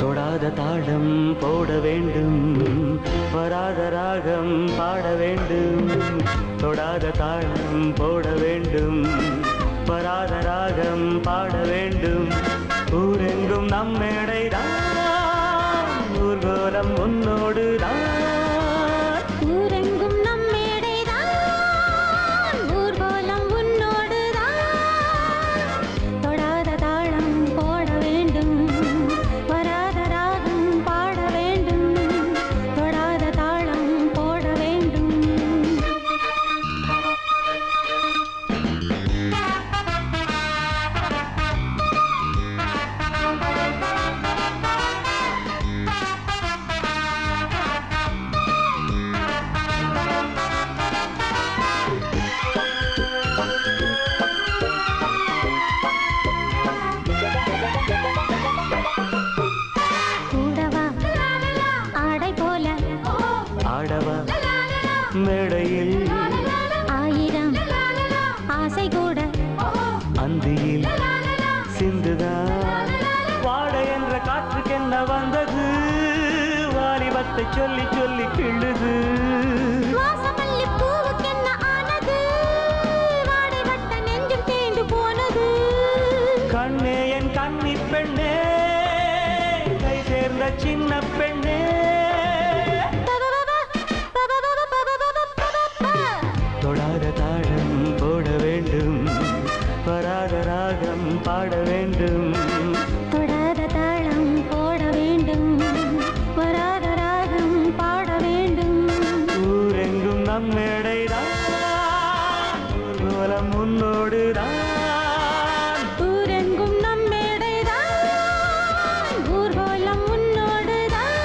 தொடாத தாளம் போட வேண்டும், வராத ராகம் பாட வேண்டும். தொடாத தாளம் போட வேண்டும், வராத ராகம் பாட வேண்டும். ஊரெங்கும் நம் மேடைதான், ஊர்கோலம் உன்னோடு தான். ஊரெங்கும் நம் மேடைதான், ஊர்கோலம் உன்னோடு தான். தொடாத தாளம் போட வேண்டும், வராத ராகம் பாட வேண்டும். தொடாத தாளம் போட வேண்டும். மேடையில் ஆயிரம் ஆசை கூட அந்தியில் சிந்துதான். வாட என்ற காற்றுக்கென்ன வந்தது, வாலிபத்தை சொல்லி சொல்லி கிள்ளுது. வாசமல்லி பூவுக்கென்ன ஆனது, வாடை வட்ட நெஞ்சும் தேய்ந்து போனது. கண்ணே என் கன்னி பெண்ணே, கை சேர்ந்த சின்ன பெண்ணே. தொடாத தாளம் போட வேண்டும், வராத ராகம் பாட வேண்டும். தொடாத தாளம் போட வேண்டும், வராத ராகம் பாட வேண்டும். ஊரெங்கும் நம் மேடைதான், ஊர்வலம் முன்னோடு தான். ஊரெங்கும் நம் மேடைதான், ஊர்வலம் முன்னோடு தான்.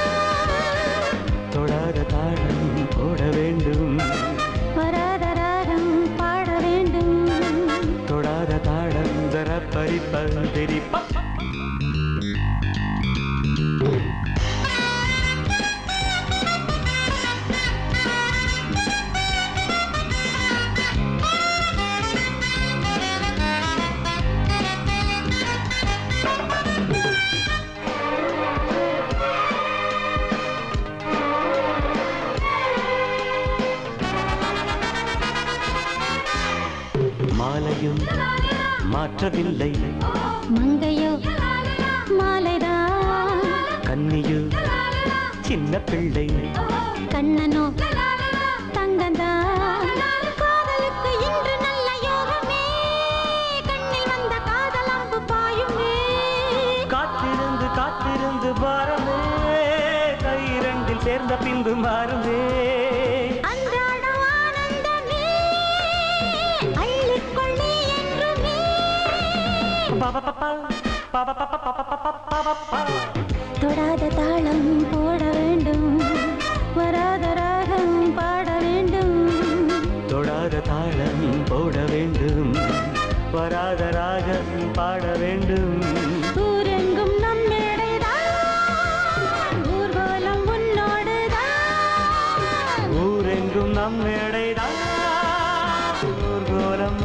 தொடாத தாளம் போட வேண்டும், வராத ராகம் பாட வேண்டும். தொடாத தாளம் தர பறிப்பா. மாலையும் மாற்றவில்லை, மங்கையோ மாலைதான். கன்னியோ சின்ன பிள்ளை, கண்ணனோ தங்கந்தான். காதலுக்கு இன்று நல்ல யோகமே, கண்ணில் வந்த காதல் அம்பு பாயுமே. காத்திருந்து காத்திருந்து பாரமே, கை இரண்டில் சேர்ந்த பின்பு மாறுமே. அன்றாடம் ஆனந்தமே, அள்ளிக்கொள் நீ என்றுமே. தொடாத தாளம் போட வேண்டும், வராத ராகம் பாட வேண்டும். தொடாத தாளம் போட வேண்டும், வராத ராகம் பாட வேண்டும். ஊரெங்கும் நம் மேடைதான், ஊர்வலம் உன்னோடு தான். ஊரெங்கும் நம் மேடைதான், ஊர்கோலம்